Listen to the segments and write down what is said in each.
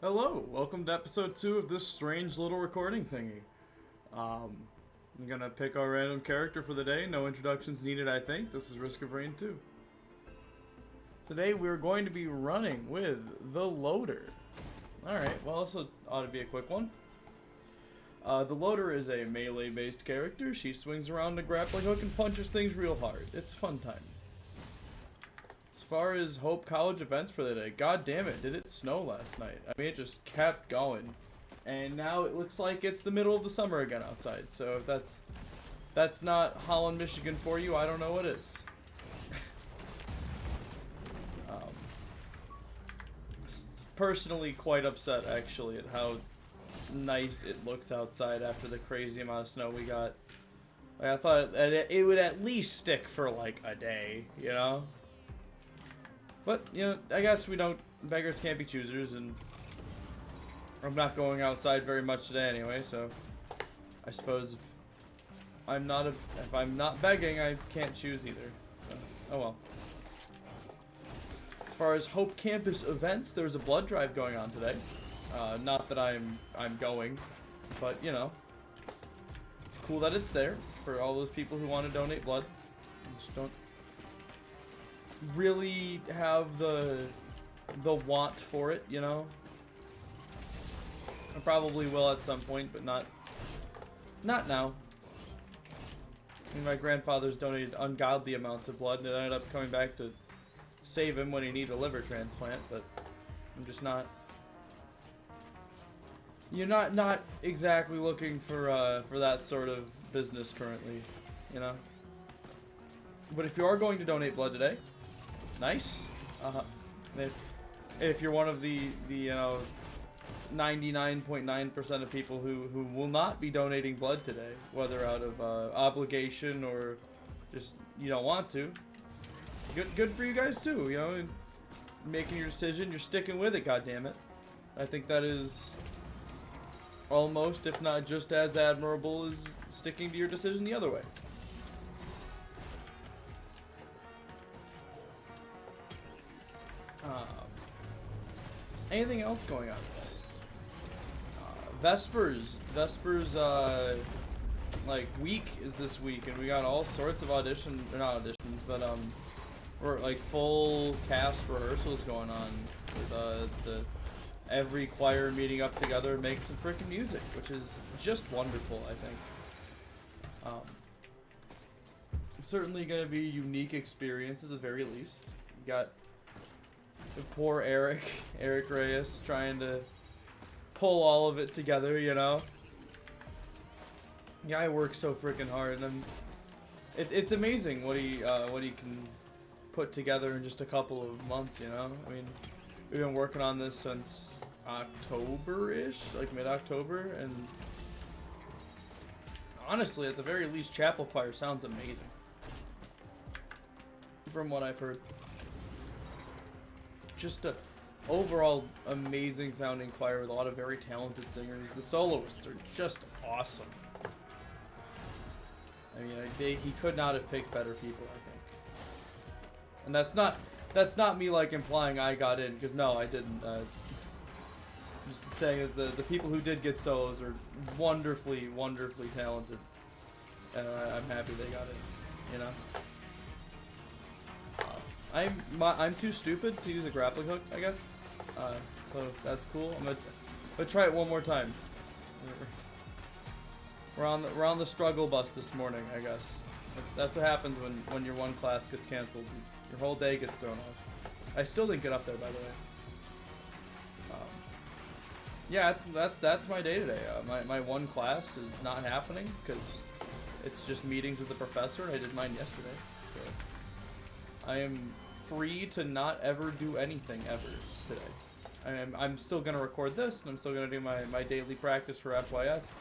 Hello, welcome to episode 2 of this strange little recording thingy. I'm gonna pick our random character for the day. No introductions needed, I think. This is Risk of Rain 2. Today we're going to be running with the Loader. Alright, well, this ought to be a quick one. The Loader is a melee-based character. She swings around a grappling hook and punches things real hard. It's a fun time. As far as Hope College events for the day, god damn it, did it snow last night? I mean, it just kept going. And now it looks like it's the middle of the summer again outside. So if that's not Holland, Michigan for you, I don't know what is. Personally quite upset, actually, at how nice it looks outside after the crazy amount of snow we got. Like, I thought it would at least stick for, like, a day, you know? But, you know, I guess beggars can't be choosers, and I'm not going outside very much today anyway, so I suppose if I'm not begging, I can't choose either. So, oh well. As far as Hope Campus events, there's a blood drive going on today. Not that I'm going, but, you know, it's cool that it's there for all those people who want to donate blood. Just don't really have the want for it, you know. I probably will at some point, but not now. I mean, my grandfather's donated ungodly amounts of blood, and it ended up coming back to save him when he needed a liver transplant. But I'm just not. You're not exactly looking for that sort of business currently, you know. But if you are going to donate blood today, nice. If you're one of the you know 99.9% of people who will not be donating blood today, whether out of obligation or just you don't want to, good for you guys too. You know, making your decision, you're sticking with it. God damn it, I think that is almost, if not just as admirable as sticking to your decision the other way. Anything else going on today? Vespers, like, week is this week, and we got all sorts of not auditions, but, we're, like, full cast rehearsals going on with, every choir meeting up together and make some freaking music, which is just wonderful, I think. Certainly gonna be a unique experience at the very least. You got poor Eric Reyes trying to pull all of it together, you know. Guy works so freaking hard, and it's amazing what he can put together in just a couple of months, you know. I mean, we've been working on this since October-ish, like mid-October, and honestly, at the very least, Chapel Choir sounds amazing, from what I've heard. Just a overall amazing sounding choir with a lot of very talented singers. The soloists are just awesome. I mean, he could not have picked better people, I think. And that's not me like implying I got in, because no, I didn't. Just saying that the people who did get solos are wonderfully talented. I'm happy they got in, you know. I'm too stupid to use a grappling hook, I guess. So that's cool. I'm gonna try it one more time. We're on the struggle bus this morning, I guess. That's what happens when your one class gets canceled. Your whole day gets thrown off. I still didn't get up there, by the way. Yeah, that's my day today. My one class is not happening because it's just meetings with the professor. I did mine yesterday, so I am free to not ever do anything ever today. I'm still gonna record this, and I'm still gonna do my daily practice for FYS.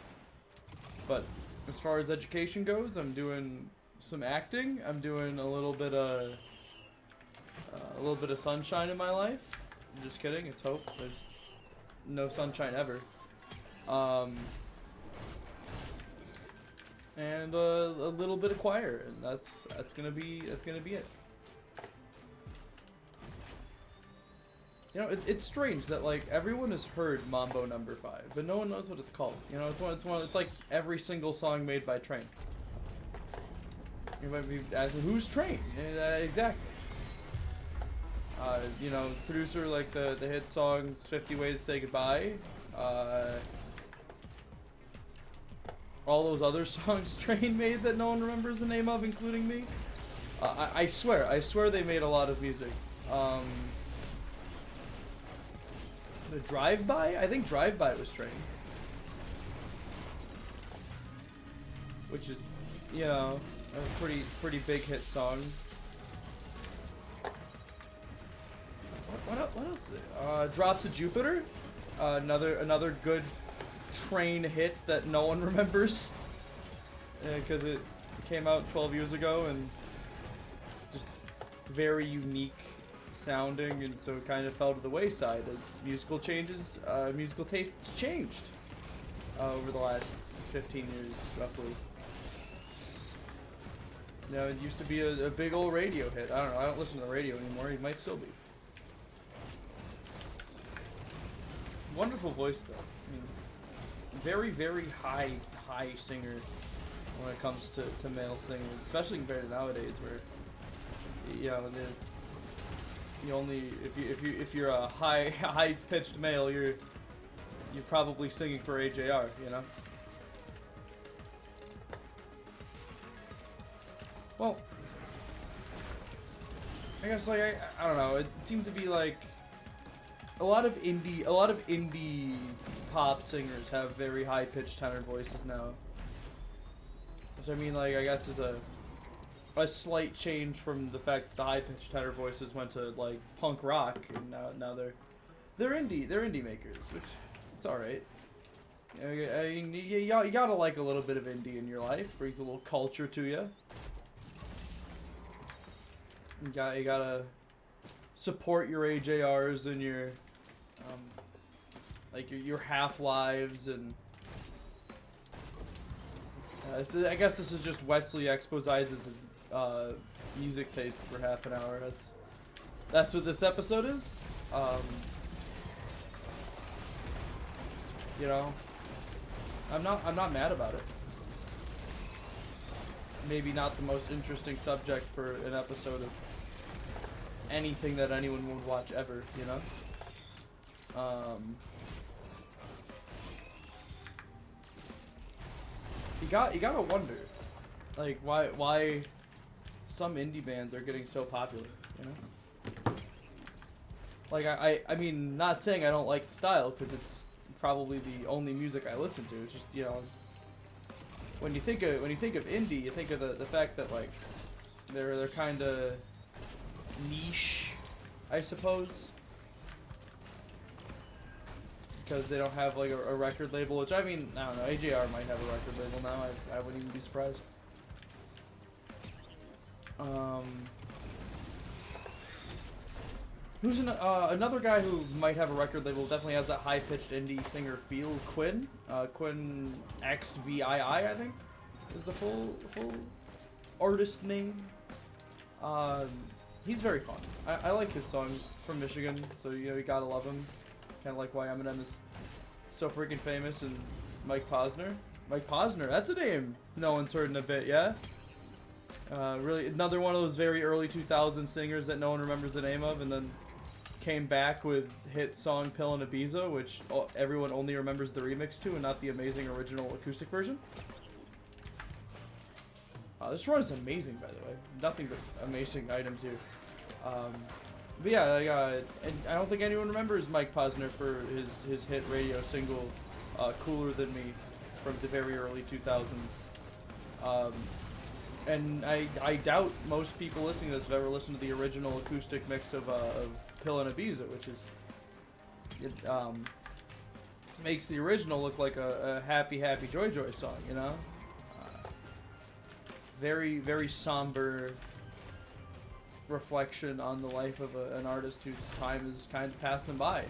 But as far as education goes, I'm doing some acting. I'm doing a little bit of sunshine in my life. I'm just kidding. It's Hope. There's no sunshine ever. And a little bit of choir, and that's gonna be it. You know, it's strange that like everyone has heard Mambo Number 5, but no one knows what it's called. You know, it's like every single song made by Train. You might be asking, who's Train? Exactly. You know, producer like the hit songs 50 Ways to Say Goodbye. All those other songs Train made that no one remembers the name of, including me. I swear they made a lot of music. The Drive-By? I think Drive-By was Train. Which is, you know, a pretty big hit song. What else? Drops of Jupiter? Another good Train hit that no one remembers. Because it came out 12 years ago and just very unique sounding, and so it kind of fell to the wayside as musical tastes changed over the last 15 years, roughly. You know, it used to be a big old radio hit. I don't know, I don't listen to the radio anymore. It might still be. Wonderful voice, though. I mean, very high singer when it comes to male singers, especially compared to nowadays, where, you know, you only if you're a high pitched male, you're probably singing for AJR, you know. Well, I guess like I don't know. It seems to be like a lot of indie pop singers have very high pitched tenor voices now. Which I mean, like, I guess is a slight change from the fact that the high pitched tenor voices went to like punk rock, and now they're indie makers, which it's all right. I mean, you gotta like a little bit of indie in your life. Brings a little culture to you. You gotta support your AJRs and your like your Half-Lives, and I guess this is just Wesley exposizes his music taste for half an hour. That's what this episode is. You know, I'm not mad about it. Maybe not the most interesting subject for an episode of anything that anyone would watch ever, you know? You gotta wonder, like, why some indie bands are getting so popular, you know? Like, I mean, not saying I don't like the style, because it's probably the only music I listen to. It's just, you know, when you think of indie, you think of the fact that, like, they're kind of niche, I suppose, because they don't have like a record label. Which, I mean, I don't know. AJR might have a record label now. I wouldn't even be surprised. Who's another guy who might have a record label? Definitely has that high-pitched indie singer feel. Quinn, Quinn XVII, I think, is the full artist name. He's very fun. I like his songs. From Michigan, so you know you gotta love him. Kind of like why Eminem is so freaking famous. And Mike Posner. Mike Posner, that's a name no one's heard in a bit, yeah? Really, another one of those very early 2000s singers that no one remembers the name of, and then came back with hit song Pill and Ibiza, which everyone only remembers the remix to and not the amazing original acoustic version. This run is amazing, by the way. Nothing but amazing items here. But yeah, like, and I don't think anyone remembers Mike Posner for his hit radio single, Cooler Than Me, from the very early 2000s. And I doubt most people listening to this have ever listened to the original acoustic mix of Pill and Ibiza, which is, it makes the original look like a happy joy song, you know? Very somber reflection on the life of an artist whose time has kind of passed them by.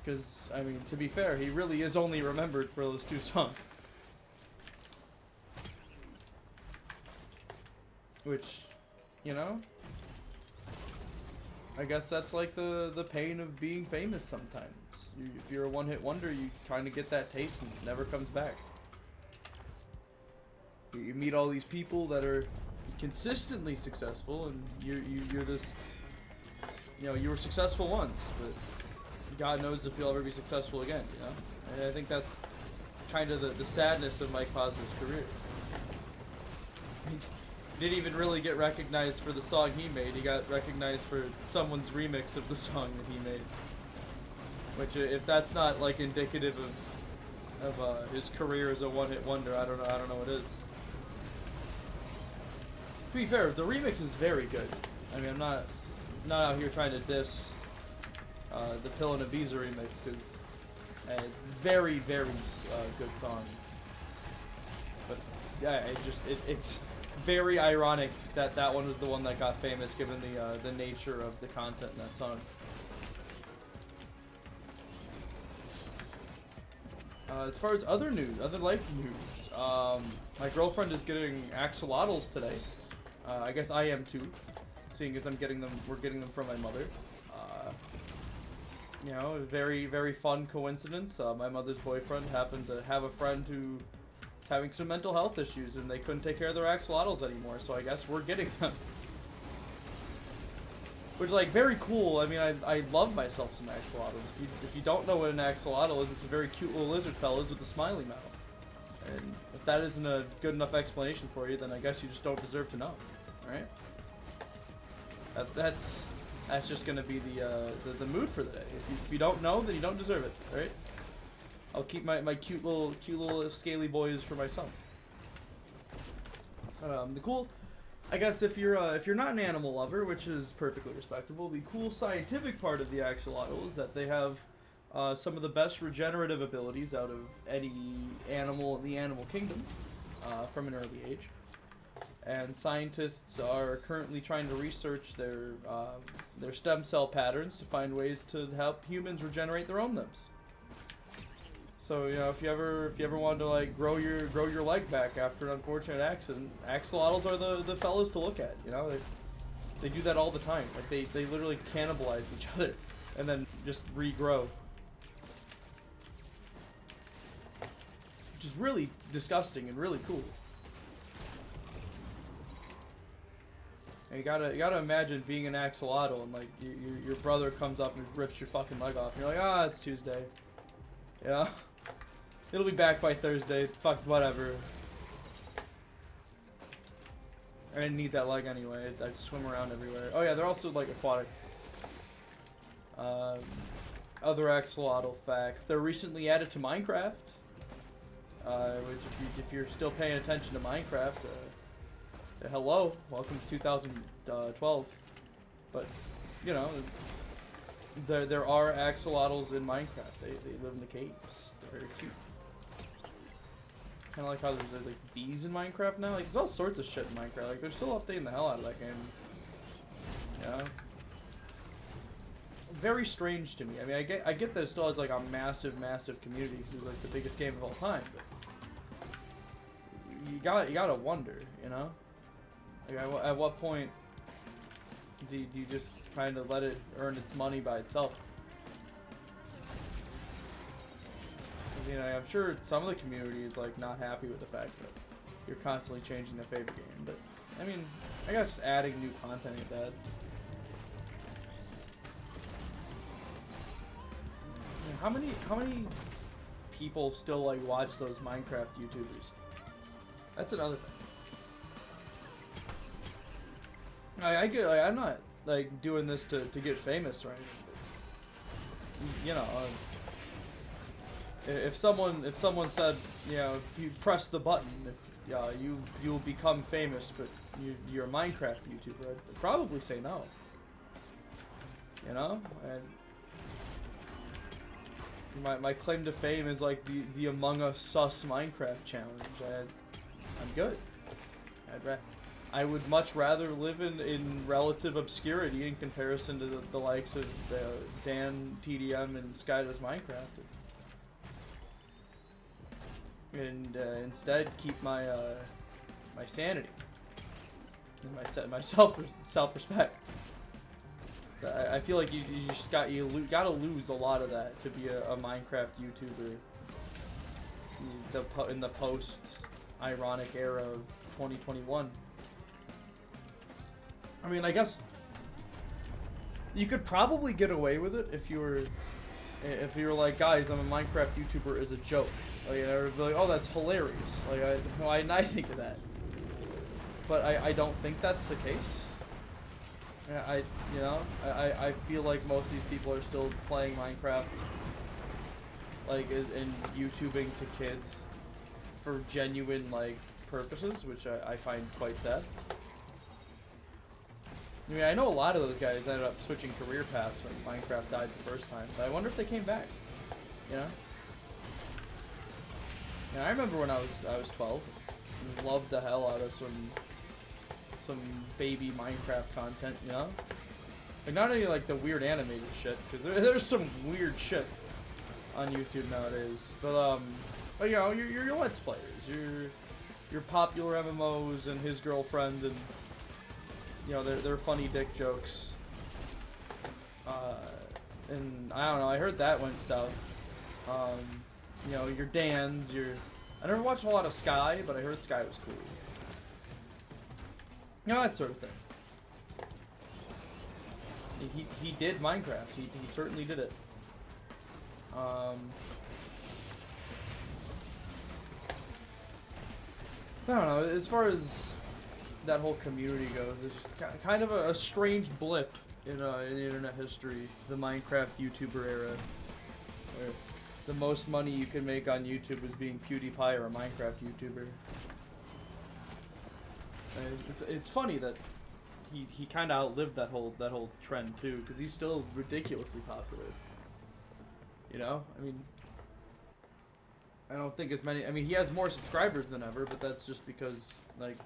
Because, I mean, to be fair, he really is only remembered for those two songs. Which, you know, I guess that's like the pain of being famous sometimes. If you're a one-hit wonder, you kind of get that taste and it never comes back. You meet all these people that are consistently successful, and you're this, you know, you were successful once, but God knows if you'll ever be successful again, you know? And I think that's kind of the sadness of Mike Posner's career. He didn't even really get recognized for the song he made. He got recognized for someone's remix of the song that he made. Which, if that's not like indicative of his career as a one-hit wonder, I don't know what is. To be fair, the remix is very good. I mean, I'm not out here trying to diss the Pill and Ibiza remix, because it's very, very good song. But yeah, it's very ironic that that one was the one that got famous, given the nature of the content in that song. As far as other news, other life news, my girlfriend is getting axolotls today. I guess I am too, seeing as we're getting them from my mother. You know, a very, very fun coincidence. My mother's boyfriend happened to have a friend who is having some mental health issues, and they couldn't take care of their axolotls anymore, so I guess we're getting them. Which, like, very cool. I mean, I love myself some axolotls. If you don't know what an axolotl is, it's a very cute little lizard fellas with a smiley mouth. And if that isn't a good enough explanation for you, then I guess you just don't deserve to know, right? That's just gonna be the mood for the day. If you don't know, then you don't deserve it, right? I'll keep my cute little scaly boys for myself. The cool, I guess if you're not an animal lover, which is perfectly respectable, the cool scientific part of the axolotl is that they have some of the best regenerative abilities out of any animal in the animal kingdom from an early age. And scientists are currently trying to research their stem cell patterns to find ways to help humans regenerate their own limbs. So, you know, if you ever wanted to like grow your leg back after an unfortunate accident, axolotls are the fellas to look at. You know, they do that all the time. Like they literally cannibalize each other and then just regrow. Which is really disgusting and really cool. And you gotta imagine being an axolotl and like your brother comes up and rips your fucking leg off and you're like, ah, it's Tuesday. Yeah. It'll be back by Thursday. Fuck, whatever. I didn't need that leg anyway. I swim around everywhere. Oh yeah, they're also like aquatic. Other axolotl facts. They're recently added to Minecraft. Which if you're still paying attention to Minecraft, hello, welcome to 2012. But you know, there are axolotls in Minecraft. They live in the caves. They're very cute. Kind of like how there's like bees in Minecraft now. Like there's all sorts of shit in Minecraft. Like they're still updating the hell out of that game. Yeah. Very strange to me. I mean, I get that it still has like a massive community because it's like the biggest game of all time. But you gotta wonder, you know. Like at what point do you just kind of let it earn its money by itself? You know, I'm sure some of the community is like not happy with the fact that you're constantly changing their favorite game, but I mean, I guess adding new content ain't bad. I mean, how many people still like watch those Minecraft YouTubers? That's another thing. I get, like, I'm not like doing this to get famous or anything. But, you know, if someone said, you know, if you press the button, you'll become famous, but you're a Minecraft YouTuber, I'd probably say no. You know, and my claim to fame is like the Among Us sus Minecraft challenge. I'm good. I would much rather live in relative obscurity in comparison to the likes of Dan TDM and Sky Does Minecraft. And instead keep my my sanity and my self-respect. I feel like you just gotta lose a lot of that to be a Minecraft YouTuber. In the post-ironic era of 2021. I mean, I guess you could probably get away with it if you were like, guys, I'm a Minecraft YouTuber as a joke. Like, and everybody would be like, oh, that's hilarious. Like, I think of that. But I don't think that's the case. I feel like most of these people are still playing Minecraft, like, and YouTubing to kids for genuine, like, purposes, which I find quite sad. I mean, I know a lot of those guys ended up switching career paths when Minecraft died the first time, but I wonder if they came back, you know? Yeah, I remember when I was 12, and loved the hell out of some baby Minecraft content, you know? Like, not only like the weird animated shit, because there's some weird shit on YouTube nowadays, but you know, your Let's Players, your popular MMOs and his girlfriend, and you know, they're funny dick jokes. And I don't know, I heard that went south. You know, your Dans, I never watched a lot of Sky, but I heard Sky was cool. You know, that sort of thing. He did Minecraft. He certainly did it. I don't know, as far as that whole community goes, it's just kind of a strange blip in internet history, the Minecraft YouTuber era, where the most money you can make on YouTube is being PewDiePie or a Minecraft YouTuber. It's funny that he kind of outlived that whole trend too, because he's still ridiculously popular. You know, I mean, I don't think as many. I mean, he has more subscribers than ever, but that's just because like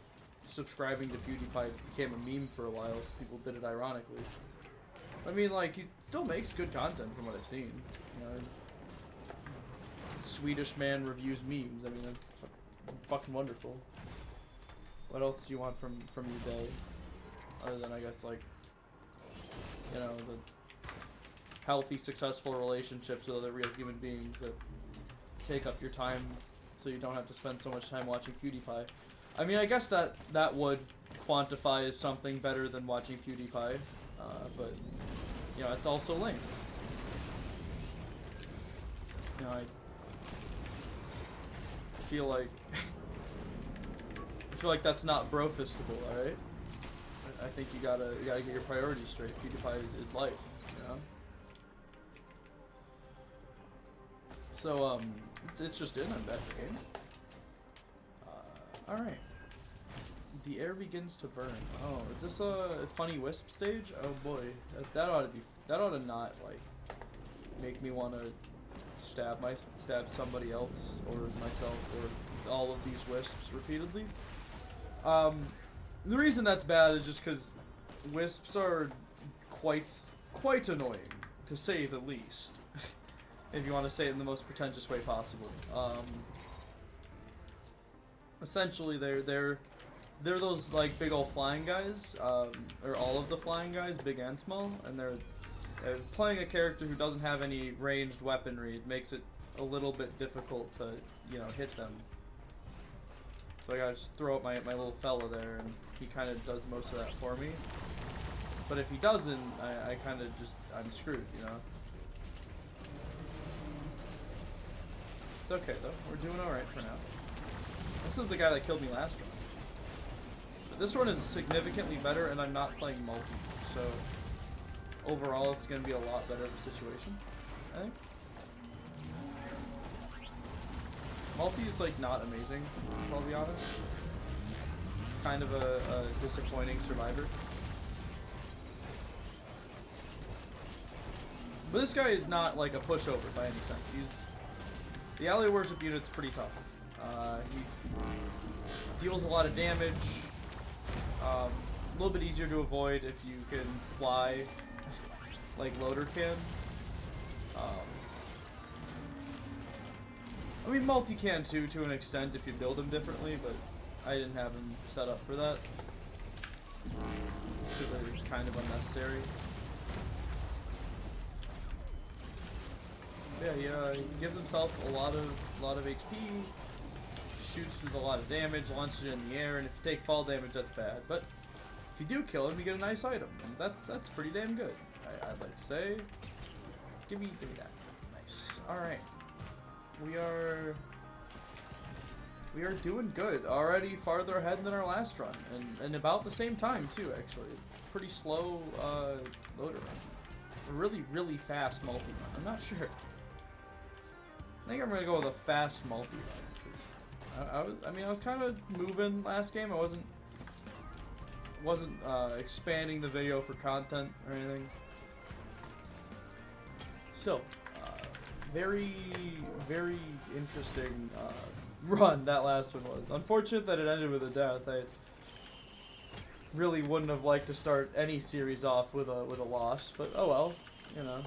subscribing to PewDiePie became a meme for a while, so people did it ironically. I mean, like, he still makes good content from what I've seen. You know, Swedish man reviews memes. I mean, that's fucking wonderful. What else do you want from your day? Other than, I guess, like, you know, the healthy, successful relationships with other real human beings that take up your time so you don't have to spend so much time watching PewDiePie. I mean, I guess that would quantify as something better than watching PewDiePie, but, you know, it's also lame. You know, I feel like that's not bro-fistable, alright? I think you gotta get your priorities straight. PewDiePie is life, you know? So, it's just in, I'm back to game. Alright. The air begins to burn. Oh, is this a funny wisp stage? Oh boy. That ought to not, like, make me want to stab somebody else, or myself, or all of these wisps repeatedly. The reason that's bad is just because wisps are quite annoying, to say the least. If you want to say it in the most pretentious way possible. Essentially, they're those like big old flying guys, or all of the flying guys, big and small, and they're playing a character who doesn't have any ranged weaponry. It makes it a little bit difficult to, you know, hit them. So I gotta just throw up my little fella there, and he kind of does most of that for me. But if he doesn't, I kind of just, I'm screwed, you know? It's okay, though. We're doing alright for now. This is the guy that killed me last run. But this one is significantly better, and I'm not playing multi, so overall it's going to be a lot better of a situation, I think. Multi is, like, not amazing, I'll be honest. It's kind of a disappointing survivor. But this guy is not, like, a pushover by any sense. The ally worship unit's pretty tough. He deals a lot of damage. A little bit easier to avoid if you can fly like Loader can. I mean, multi can too, to an extent, if you build him differently, but I didn't have him set up for that. Just because it's kind of unnecessary. Yeah, he gives himself a lot of HP, shoots with a lot of damage, launches it in the air, and if you take fall damage, that's bad. But if you do kill him, you get a nice item, and that's pretty damn good. I'd like to say, give me that. Nice. All right, we are doing good. Already farther ahead than our last run, and about the same time too. Actually, pretty slow loader run. Really fast multi run. I'm not sure. I think I'm gonna go with a fast multi run. I was kind of moving last game. I wasn't expanding the video for content or anything. So, very interesting run that last one was. Unfortunate that it ended with a death. I really wouldn't have liked to start any series off with a loss, but oh well. You know,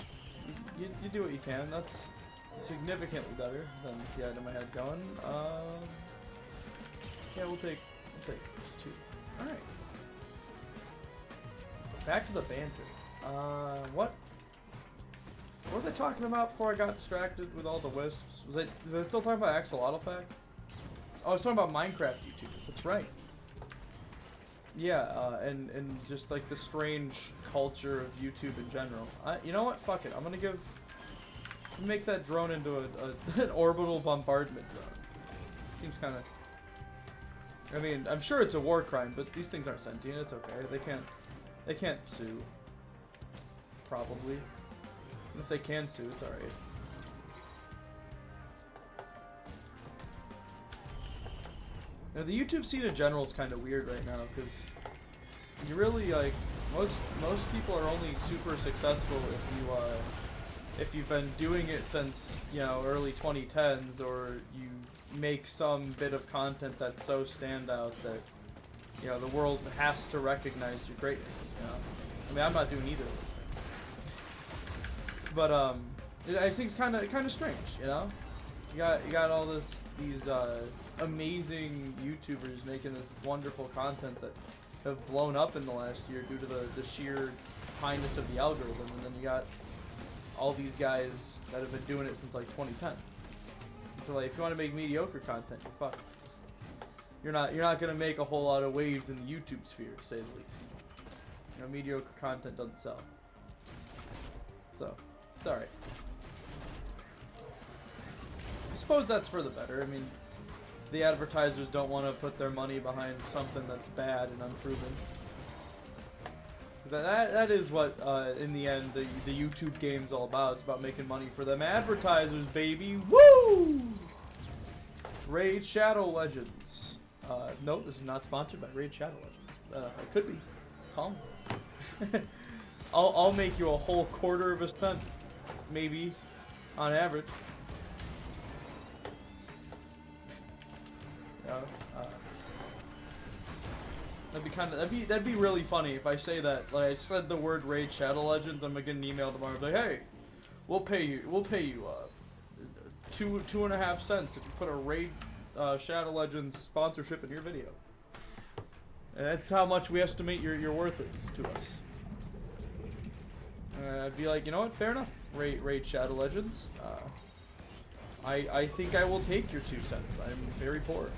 you do what you can. That's significantly better than the item I had going. Yeah, we'll take this too. All right. Back to the banter. What was I talking about before I got distracted with all the wisps? Was I still talking about axolotl facts? Oh, I was talking about Minecraft YouTubers. That's right. Yeah, and just like the strange culture of YouTube in general. You know what? Fuck it. I'm gonna make that drone into an orbital bombardment drone. Seems kind of. I mean, I'm sure it's a war crime, but these things aren't sentient. It's okay. They can't sue. Probably. And if they can sue, it's alright. Now, the YouTube scene in general is kind of weird right now, because you really, like, most people are only super successful if you've been doing it since, you know, early 2010s, or you make some bit of content that's so standout that, you know, the world has to recognize your greatness, you know? I mean, I'm not doing either of those things. But, I think it's kind of strange, you know? You got all these amazing YouTubers making this wonderful content that have blown up in the last year due to the sheer kindness of the algorithm, and then you got all these guys that have been doing it since like 2010. So like, if you want to make mediocre content, you're fucked. You're not gonna make a whole lot of waves in the YouTube sphere, to say the least. You know, mediocre content doesn't sell. So, it's alright. I suppose that's for the better. I mean, the advertisers don't want to put their money behind something that's bad and unproven. That is what, in the end, the YouTube game's all about. It's about making money for them advertisers, baby. Woo! Raid Shadow Legends. No, this is not sponsored by Raid Shadow Legends. It could be. Call me. I'll make you a whole quarter of a cent, maybe, on average. That'd be really funny if I say that. Like, I said the word Raid Shadow Legends, I'm gonna get an email tomorrow like, hey, we'll pay you 2.5 cents if you put a Raid Shadow Legends sponsorship in your video. And that's how much we estimate your worth is to us. I'd be like, you know what? Fair enough. Raid Shadow Legends. I think I will take your 2 cents. I'm very poor.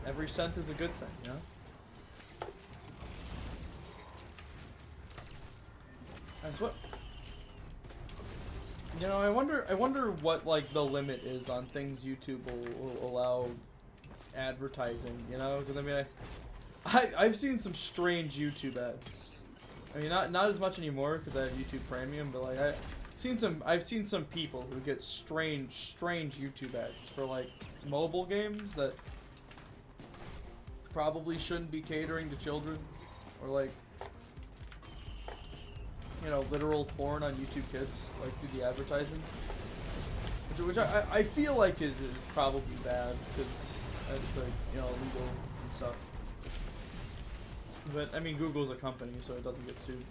Every cent is a good cent, you know? That's what. You know, I wonder what like the limit is on things YouTube will allow advertising. You know, because I mean, I've seen some strange YouTube ads. I mean, not as much anymore because I have YouTube Premium, but like I've seen some people who get strange YouTube ads for like mobile games that probably shouldn't be catering to children, or like, you know, literal porn on YouTube Kids, like through the advertising, which I feel like is probably bad because it's like, you know, illegal and stuff. But I mean, Google's a company, so it doesn't get sued.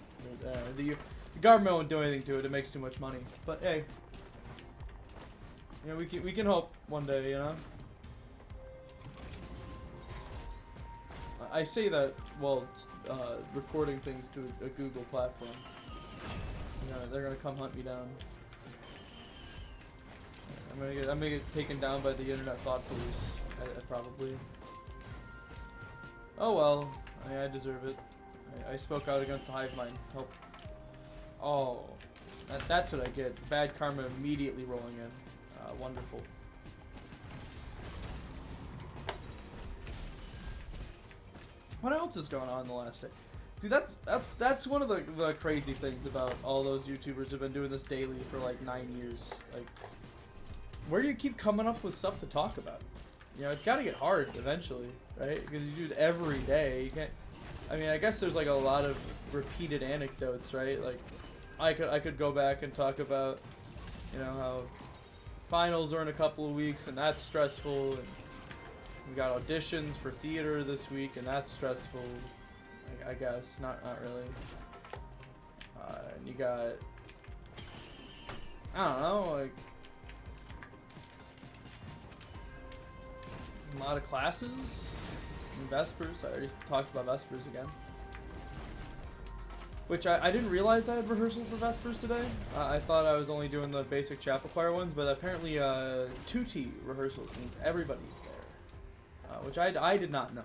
The government won't do anything to it. It makes too much money. But hey, you know, we can hope one day, you know. I say that while recording things to a Google platform. They're gonna come hunt me down. I'm gonna get taken down by the internet thought police. I probably. Oh well, I deserve it. I spoke out against the hive mind. Help. Oh, that's what I get. Bad karma immediately rolling in. Wonderful. What else is going on in the last day? See, that's one of the crazy things about all those YouTubers who've been doing this daily for like 9 years. Like, where do you keep coming up with stuff to talk about? You know, it's got to get hard eventually, right? Because you do it every day. You can't. I mean, I guess there's like a lot of repeated anecdotes, right? Like, I could go back and talk about, you know, how finals are in a couple of weeks and that's stressful, and we got auditions for theater this week and that's stressful. I guess not really. And you got, I don't know, like a lot of classes and Vespers. I already talked about Vespers again. Which I didn't realize I had rehearsal for Vespers today. I thought I was only doing the basic chapel choir ones, but apparently tutti rehearsals means everybody's there. Which I did not know.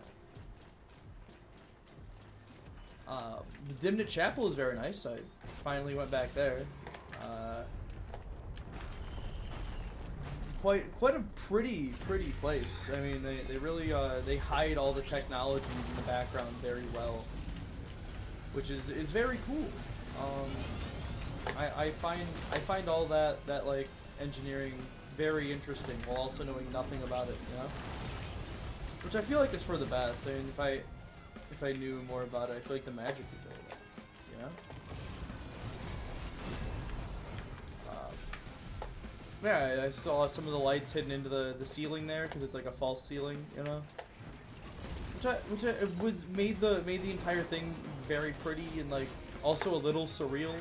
The Dimnit Chapel is very nice. I finally went back there. Quite a pretty place. I mean, they really they hide all the technology in the background very well, which is very cool. I find all that like engineering very interesting while also knowing nothing about it, you know? Which I feel like is for the best. I mean, if I knew more about it, I feel like the magic would go away, you know? Yeah, I saw some of the lights hidden into the ceiling there because it's like a false ceiling, you know? Which made the entire thing very pretty and like also a little surreal.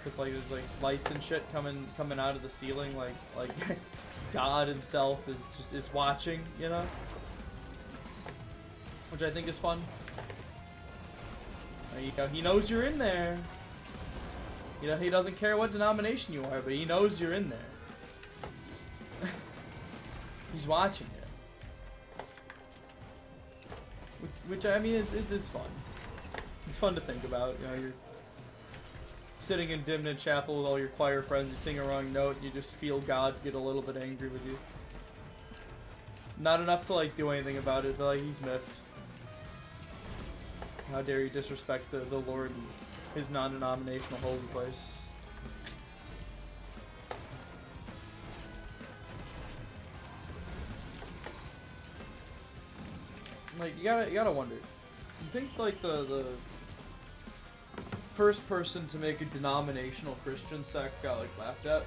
It's like there's like lights and shit coming out of the ceiling, like God himself is watching, you know? Which I think is fun. You know, he knows you're in there. You know, he doesn't care what denomination you are, but he knows you're in there. He's watching it. Which I mean, it's fun. It's fun to think about. You know, you're sitting in Dimnit Chapel with all your choir friends, you sing a wrong note, and you just feel God get a little bit angry with you. Not enough to like do anything about it, but like he's miffed. How dare you disrespect the Lord and his non-denominational holy place. Like you gotta wonder. You think like the first person to make a denominational Christian sect got like laughed at?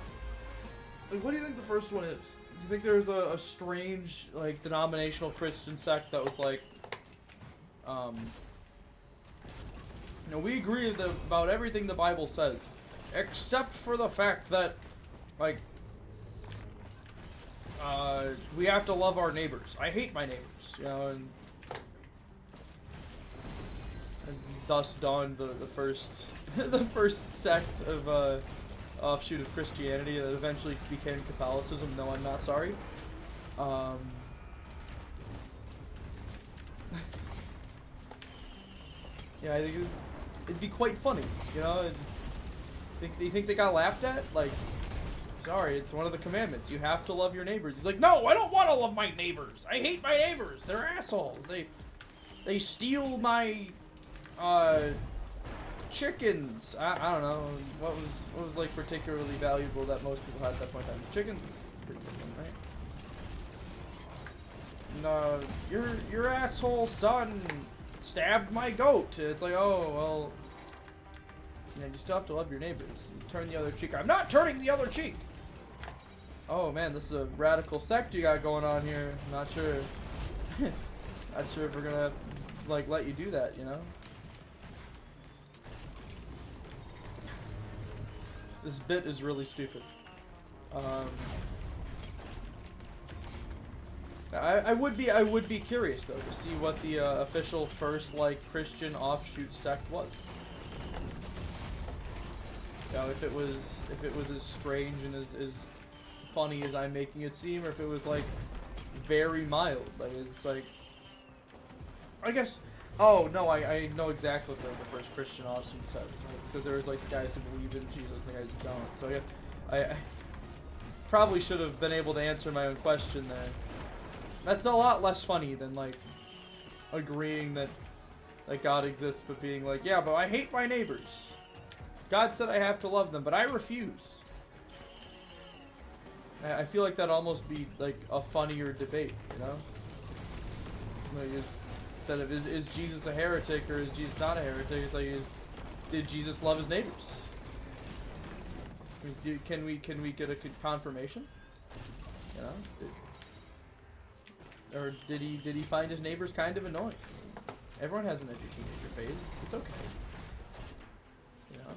Like what do you think the first one is? Do you think there's a strange like denominational Christian sect that was like you know, we agree about everything the Bible says, except for the fact that, like, we have to love our neighbors. I hate my neighbors, you know, and thus dawned the first the first sect of offshoot of Christianity that eventually became Catholicism. No, I'm not sorry. Yeah, I think it'd be quite funny, you know? Do you think they got laughed at? Like, sorry, it's one of the commandments. You have to love your neighbors. He's like, no, I don't want to love my neighbors. I hate my neighbors. They're assholes. They steal my, chickens. I don't know. What was like particularly valuable that most people had at that point in time? Chickens is a pretty good one, right? No, your asshole son stabbed my goat. It's like, oh, well, you know, you still have to love your neighbors. You turn the other cheek. I'm not turning the other cheek. Oh man, this is a radical sect you got going on here. Not sure. Not sure if we're gonna like let you do that, you know? This bit is really stupid. I would be curious though to see what the official first like Christian offshoot sect was. You know, if it was as strange and as funny as I'm making it seem, or if it was like very mild. Like it's like, I guess. Oh no, I know exactly what the first Christian Austin said. It's because there was like the guys who believe in Jesus and the guys who don't. So yeah, I probably should have been able to answer my own question there. That's a lot less funny than like agreeing that God exists, but being like, yeah, but I hate my neighbors. God said I have to love them, but I refuse. I feel like that'd almost be like a funnier debate, you know? Like, instead of is Jesus a heretic or is Jesus not a heretic? It's like, did Jesus love his neighbors? Can we get a confirmation? You know? Or did he find his neighbors kind of annoying? Everyone has an edgy teenager phase. It's okay. You know?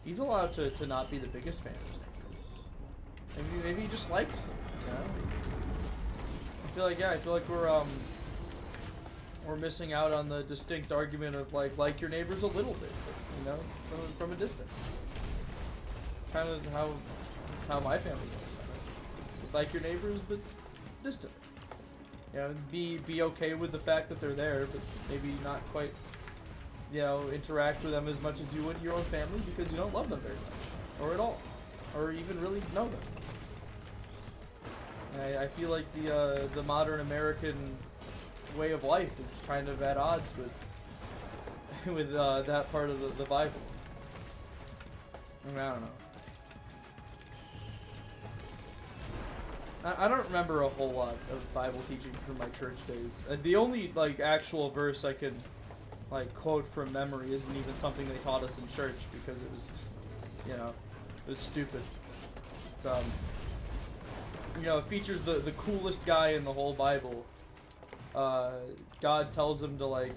He's allowed to not be the biggest fan of his neighbors. Maybe he just likes them, you know? I feel like we're missing out on the distinct argument of like your neighbors a little bit, you know, from a distance. It's kind of how my family goes. Like your neighbors, but distant. You know, be okay with the fact that they're there, but maybe not quite, you know, interact with them as much as you would your own family because you don't love them very much, or at all, or even really know them. I feel like the modern American way of life is kind of at odds with that part of the Bible. I mean, I don't know. I don't remember a whole lot of Bible teaching from my church days. The only like actual verse I can like quote from memory isn't even something they taught us in church because it was, you know, it was stupid. It's you know, it features the coolest guy in the whole Bible. God tells him to like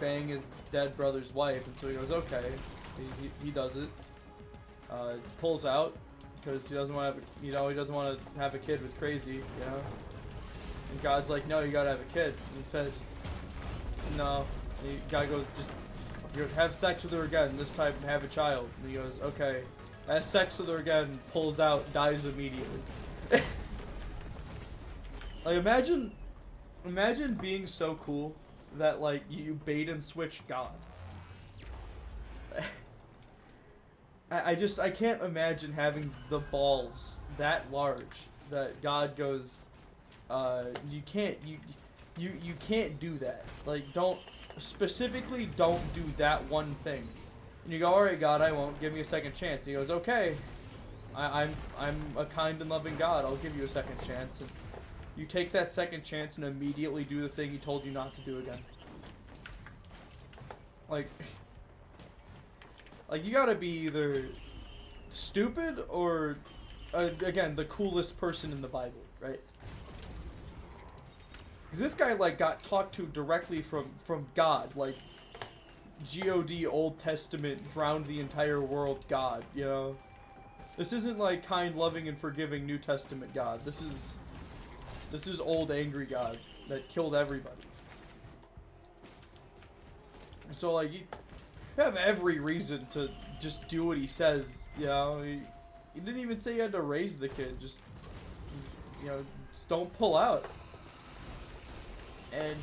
bang his dead brother's wife, and so he goes, okay. He does it. Pulls out because he doesn't want to have, you know, he doesn't want to have a kid with crazy, you know. And God's like, no, you gotta have a kid. And he says, no. And the guy goes, just you know, have sex with her again. This time, have a child. And he goes, okay. Has sex with her again. Pulls out, dies immediately. Like imagine being so cool that like you bait and switch God. I can't imagine having the balls that large that God goes, you can't do that. Like don't do that one thing. And you go, all right, God, I won't. Give me a second chance. He goes, okay. I'm a kind and loving God. I'll give you a second chance. And you take that second chance and immediately do the thing he told you not to do again. Like you gotta be either stupid or, again, the coolest person in the Bible, right? Because this guy, like, got talked to directly from God, like, God, Old Testament, drowned the entire world God, you know? This isn't, like, kind, loving, and forgiving New Testament God. This is old, angry God that killed everybody. So, like, you have every reason to just do what he says, you know? He didn't even say you had to raise the kid, just, you know, just don't pull out. And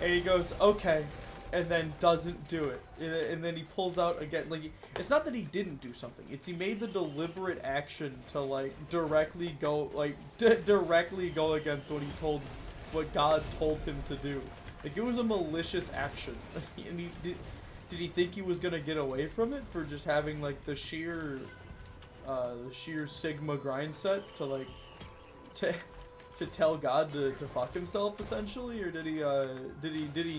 he goes, okay, and then doesn't do it. And then he pulls out again. Like, it's not that he didn't do something. It's he made the deliberate action to, like, directly go against what God told him to do. Like, it was a malicious action. And did he think he was gonna get away from it for just having, like, the sheer Sigma grind set to, like, to tell God to fuck himself, essentially? Or did he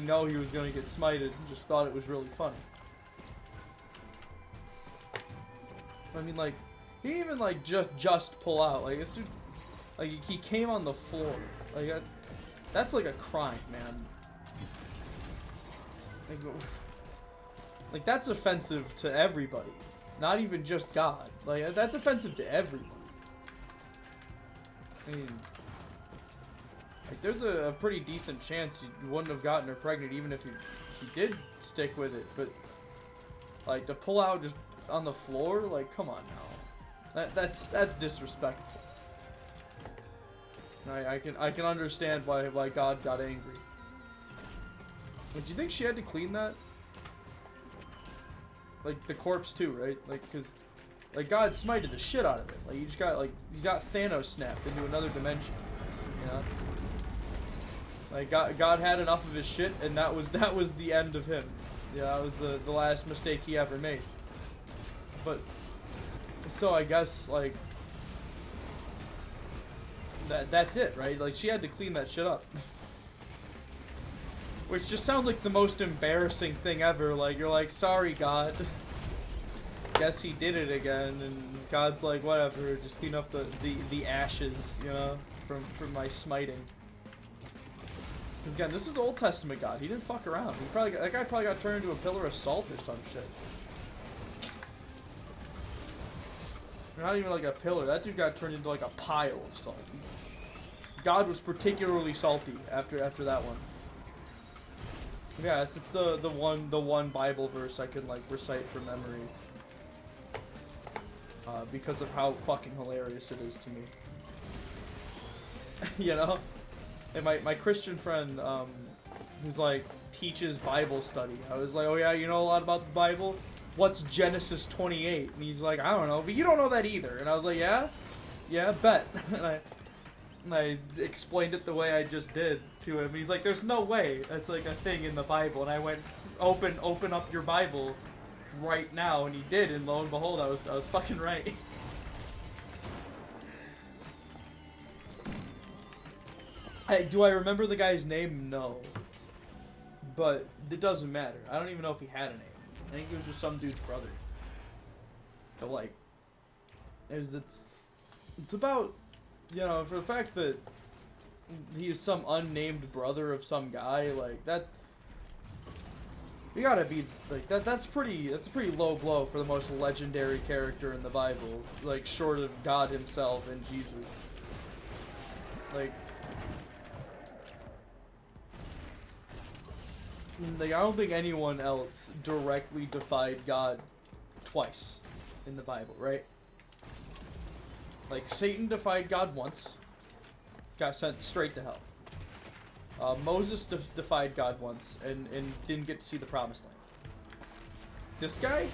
know he was gonna get smited and just thought it was really funny? I mean, like, he didn't even, like, just pull out. Like, this dude, like, he came on the floor. Like, that's, like, a crime, man. Like, that's offensive to everybody. Not even just God. Like, that's offensive to everybody. I mean, like, there's a pretty decent chance you wouldn't have gotten her pregnant even if he did stick with it. But Like, to pull out just on the floor, like, come on now. That's disrespectful. I can understand why God got angry. But do you think she had to clean that? Like, the corpse too, right? Like, cause, like, God smited the shit out of it. Like, you got Thanos snapped into another dimension. You know? Like, God had enough of his shit, and that was the end of him. Yeah, that was the last mistake he ever made. But, so I guess, like, that's it, right? Like, she had to clean that shit up. Which just sounds like the most embarrassing thing ever. Like, you're like, sorry, God. Guess he did it again. And God's like, whatever, just clean up the ashes, you know, from my smiting. Because again, this is Old Testament God. He didn't fuck around. That guy probably got turned into a pillar of salt or some shit. Not even like a pillar. That dude got turned into like a pile of salt. God was particularly salty after that one. Yeah, it's the one Bible verse I can like recite from memory. Because of how fucking hilarious it is to me. You know? And my Christian friend, who's like, teaches Bible study. I was like, oh yeah, you know a lot about the Bible? What's Genesis 28? And he's like, I don't know, but you don't know that either. And I was like, yeah? Yeah, bet. And I explained it the way I just did to him. He's like, there's no way that's like a thing in the Bible. And I went, open up your Bible right now. And he did, and lo and behold, I was fucking right. Do I remember the guy's name? No. But it doesn't matter. I don't even know if he had a name. I think he was just some dude's brother. But like, it's about, you know, for the fact that he is some unnamed brother of some guy, like that. You gotta be like that. That's a pretty low blow for the most legendary character in the Bible, like short of God himself and Jesus. Like I don't think anyone else directly defied God twice in the Bible, right? Like, Satan defied God once, got sent straight to hell. Moses defied God once and didn't get to see the promised land. This guy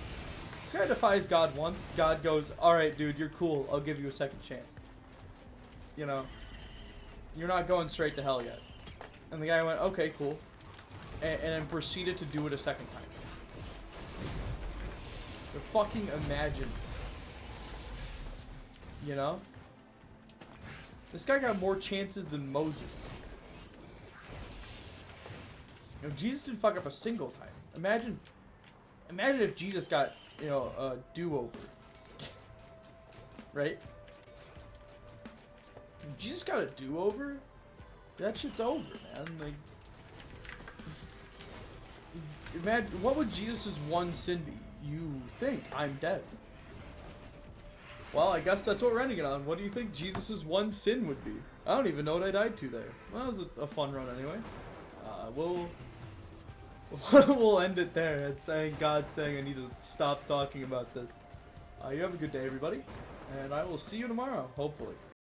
defies God once. God goes, alright, dude, you're cool. I'll give you a second chance. You know, you're not going straight to hell yet. And the guy went, okay, cool. And then proceeded to do it a second time. So fucking imagine. You know? This guy got more chances than Moses. You know, Jesus didn't fuck up a single time. Imagine if Jesus got, you know, a do-over. Right? If Jesus got a do-over? That shit's over, man. Like, imagine, what would Jesus' one sin be? You think I'm dead. Well, I guess that's what we're ending it on. What do you think Jesus' one sin would be? I don't even know what I died to there. Well, that was a fun run anyway. We'll end it there. It's saying God saying I need to stop talking about this. You have a good day, everybody, and I will see you tomorrow, hopefully.